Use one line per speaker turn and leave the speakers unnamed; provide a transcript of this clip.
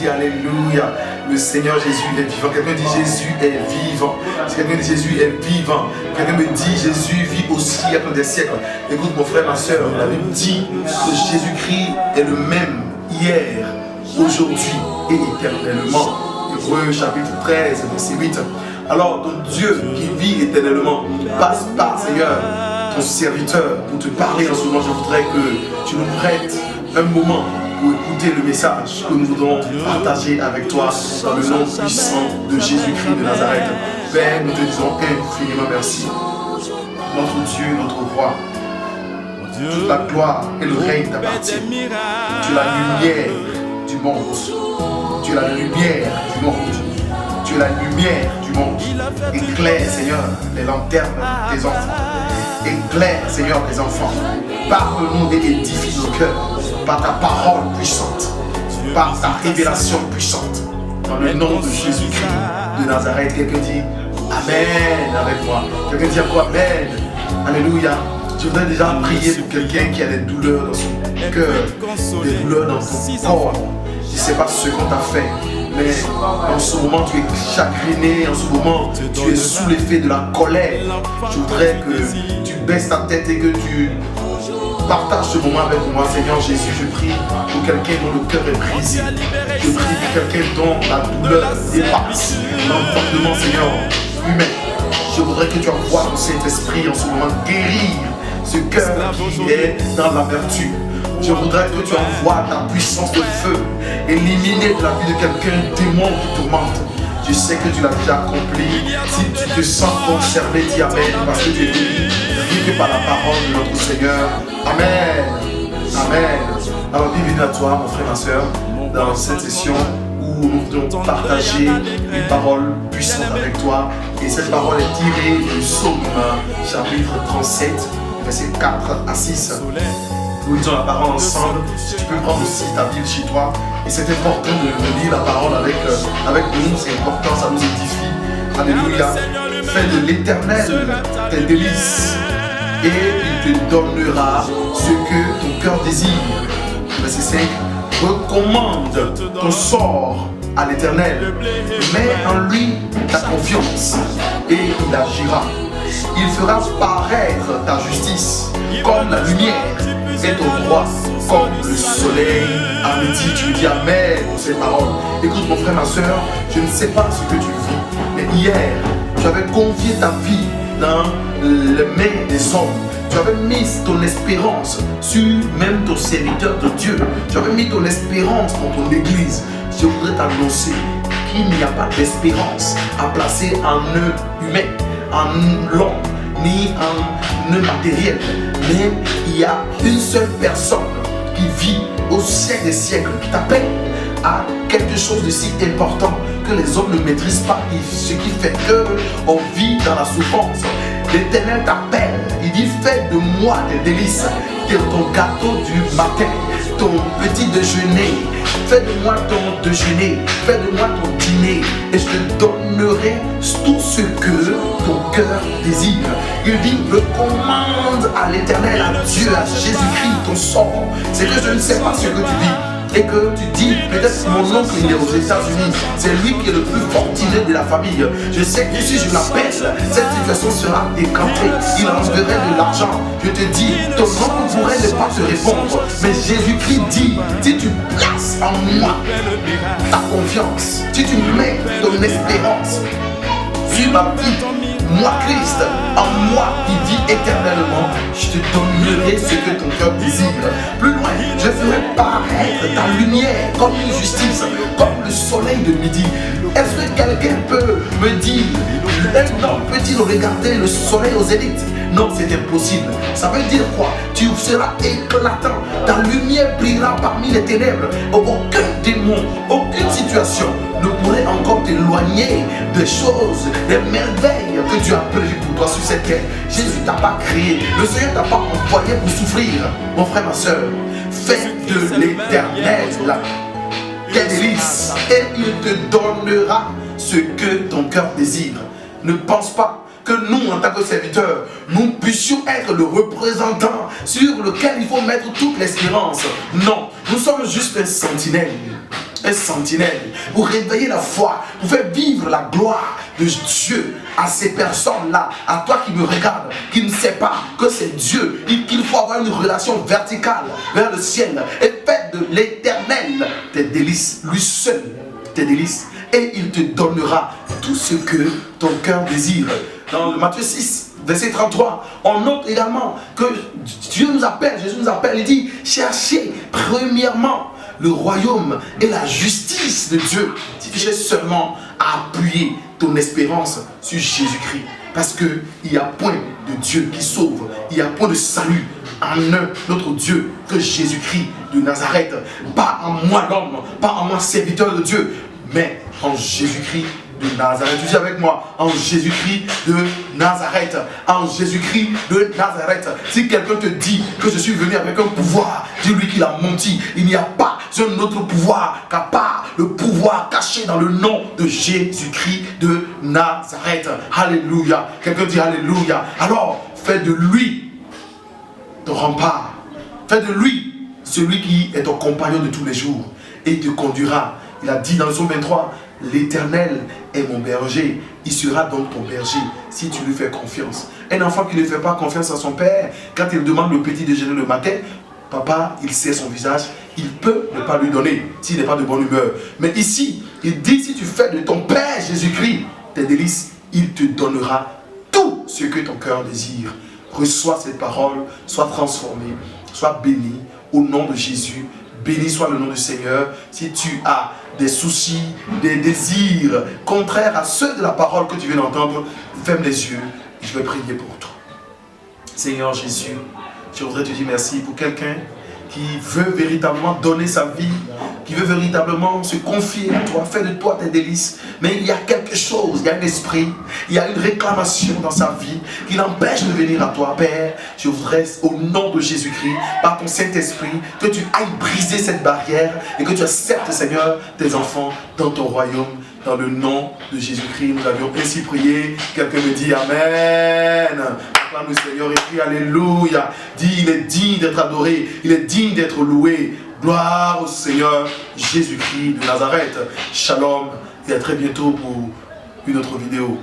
dit alléluia. Le Seigneur Jésus est vivant. Quelqu'un dit Jésus est vivant. Si quelqu'un dit Jésus est vivant, quelqu'un me dit Jésus vit au siècle des siècles. Écoute mon frère, ma soeur, la Bible dit que Jésus-Christ est le même hier, aujourd'hui et éternellement. Hébreux chapitre 13, verset 8. Alors ton Dieu qui vit éternellement passe par Seigneur, ton serviteur, pour te parler en ce moment. Je voudrais que tu nous prêtes un moment pour écouter le message que nous voudrons partager avec toi dans le nom puissant de Jésus-Christ de Nazareth. Père, nous te disons infiniment merci. Notre Dieu, notre roi, toute la gloire et le règne t'appartiennent. Tu es la lumière du monde. Tu es la lumière du monde. Tu es la lumière du monde. Éclaire, Seigneur, les lanternes de tes enfants. Éclaire, Seigneur, tes enfants. Parle-nous et édifie nos cœurs par ta parole puissante, par ta révélation puissante. Dans le nom de Jésus-Christ de Nazareth, quelqu'un dit Amen avec moi. Quelqu'un dit encore Amen. Alléluia. Je voudrais déjà prier pour quelqu'un qui a des douleurs dans son cœur, des douleurs dans son corps. Je ne sais pas ce qu'on t'a fait, mais en ce moment tu es chagriné, en ce moment tu es sous l'effet de la colère. Je voudrais que tu baisses ta tête et que tu partage ce moment avec moi. Seigneur Jésus, je prie pour quelqu'un dont le cœur est brisé. Je prie pour quelqu'un dont la douleur dépasse l'entendement, Seigneur, humain. Je voudrais que tu envoies ton Saint-Esprit en ce moment guérir ce cœur qui est dans la vertu. Je voudrais que tu envoies ta puissance de feu, éliminer de la vie de quelqu'un un démon qui tourmente. Je sais que tu l'as déjà accompli. Si tu te sens concerné, dis Amen, parce que tu es guéri que par la parole de notre Seigneur. Amen. Amen. Alors bienvenue à toi, mon frère, ma soeur, dans cette session où nous voulons partager une parole puissante avec toi. Et cette parole est tirée du psaume chapitre 37, versets 4 à 6. Nous lisons la parole ensemble. Si tu peux prendre aussi ta Bible chez toi. Et c'est important de lire la parole avec nous. C'est important, ça nous édifie. Alléluia. Fais de l'Éternel tes délices. Et il te donnera ce que ton cœur désire. Verset 5. Recommande ton sort à l'Éternel. Mets en lui ta confiance. Et il agira. Il fera paraître ta justice comme la lumière et ton droit comme le soleil à midi. Tu dis Amen pour ces paroles. Écoute mon frère, ma soeur, je ne sais pas ce que tu vis, mais hier, tu avais confié ta vie dans les mains des hommes. Tu avais mis ton espérance sur même ton serviteur de Dieu. Tu avais mis ton espérance dans ton église. Je voudrais t'annoncer qu'il n'y a pas d'espérance à placer en eux humain, en l'homme, ni en eux matériel. Mais il y a une seule personne qui vit au siècle des siècles, qui t'appelle à quelque chose de si important que les hommes ne maîtrisent pas. Ce qui fait qu'on vit dans la souffrance. L'Éternel t'appelle, il dit fais de moi des délices, ton gâteau du matin, ton petit déjeuner, fais de moi ton déjeuner, fais de moi ton dîner, et je te donnerai tout ce que ton cœur désire. Il dit recommande à l'Éternel, à Dieu, à Jésus-Christ ton sort. C'est que je ne sais pas ce que tu vis. Et que tu dis, peut-être mon oncle il est aux États-Unis, c'est lui qui est le plus fortuné de la famille. Je sais que si je l'appelle, cette situation sera décantée. Il enverrait de l'argent. Je te dis, ton oncle pourrait ne pas te répondre. Mais Jésus-Christ dit, si tu places en moi ta confiance, si tu mets ton espérance sur ma vie, moi Christ, en moi qui vis éternellement, je te donnerai ce que ton cœur désire. Plus loin, je ferai paraître ta lumière comme une justice, comme le soleil de midi. Est-ce que quelqu'un peut me dire, un homme peut-il regarder le soleil aux zénith? Non, c'est impossible. Ça veut dire quoi? Tu seras éclatant. Ta lumière brillera parmi les ténèbres. Aucun démon, aucune situation ne pourrait encore t'éloigner des choses, des merveilles que Dieu a prévues pour toi sur cette terre. Jésus t'a pas créé. Le Seigneur t'a pas envoyé pour souffrir. Mon frère, ma soeur, fais de l'Éternel tes délices et il te donnera ce que ton cœur désire. Ne pense pas que nous, en tant que serviteurs, nous puissions être le représentant sur lequel il faut mettre toute l'espérance. Non, nous sommes juste un sentinelle. un sentinelle, pour réveiller la foi, pour faire vivre la gloire de Dieu à ces personnes-là, à toi qui me regardes, qui ne sais pas que c'est Dieu, qu'il faut avoir une relation verticale vers le ciel et faire de l'Éternel tes délices, lui seul tes délices, et il te donnera tout ce que ton cœur désire. Dans Matthieu 6, verset 33, on note également que Dieu nous appelle, Jésus nous appelle, il dit, cherchez premièrement le royaume et la justice de Dieu. Si tu cherches seulement à appuyer ton espérance sur Jésus-Christ, parce qu'il n'y a point de Dieu qui sauve, il n'y a point de salut en notre Dieu que Jésus-Christ de Nazareth, pas en moi l'homme, pas en moi serviteur de Dieu, mais en Jésus-Christ de Nazareth. Tu dis avec moi, en Jésus-Christ de Nazareth, en Jésus-Christ de Nazareth. Si quelqu'un te dit que je suis venu avec un pouvoir, dis-lui qu'il a menti. Il n'y a pas un autre pouvoir qu'à part le pouvoir caché dans le nom de Jésus-Christ de Nazareth. Alléluia. Quelqu'un dit Alléluia. Alors, fais de lui ton rempart. Fais de lui celui qui est ton compagnon de tous les jours et il te conduira. Il a dit dans le psaume 23, l'Éternel est mon berger, il sera donc ton berger si tu lui fais confiance. Un enfant qui ne fait pas confiance à son père, quand il demande le petit déjeuner le matin, papa, il sait son visage, il peut ne pas lui donner s'il n'est pas de bonne humeur. Mais ici, il dit, si tu fais de ton Père Jésus-Christ tes délices, il te donnera tout ce que ton cœur désire. Reçois cette parole, sois transformé, sois béni au nom de Jésus. Béni soit le nom du Seigneur. Si tu as des soucis, des désirs contraires à ceux de la parole que tu viens d'entendre, ferme les yeux et je vais prier pour toi. Seigneur Jésus, je voudrais te dire merci pour quelqu'un qui veut véritablement donner sa vie, qui veut véritablement se confier à toi, faire de toi tes délices. Mais il y a quelque chose, il y a un esprit, il y a une réclamation dans sa vie qui l'empêche de venir à toi. Père, je voudrais au nom de Jésus-Christ, par ton Saint-Esprit, que tu ailles briser cette barrière et que tu acceptes, Seigneur, tes enfants dans ton royaume. Dans le nom de Jésus-Christ, nous avions ainsi prié. Quelqu'un me dit Amen. Acclame le Seigneur et prie Alléluia. Dis, il est digne d'être adoré, il est digne d'être loué. Gloire au Seigneur Jésus-Christ de Nazareth. Shalom et à très bientôt pour une autre vidéo.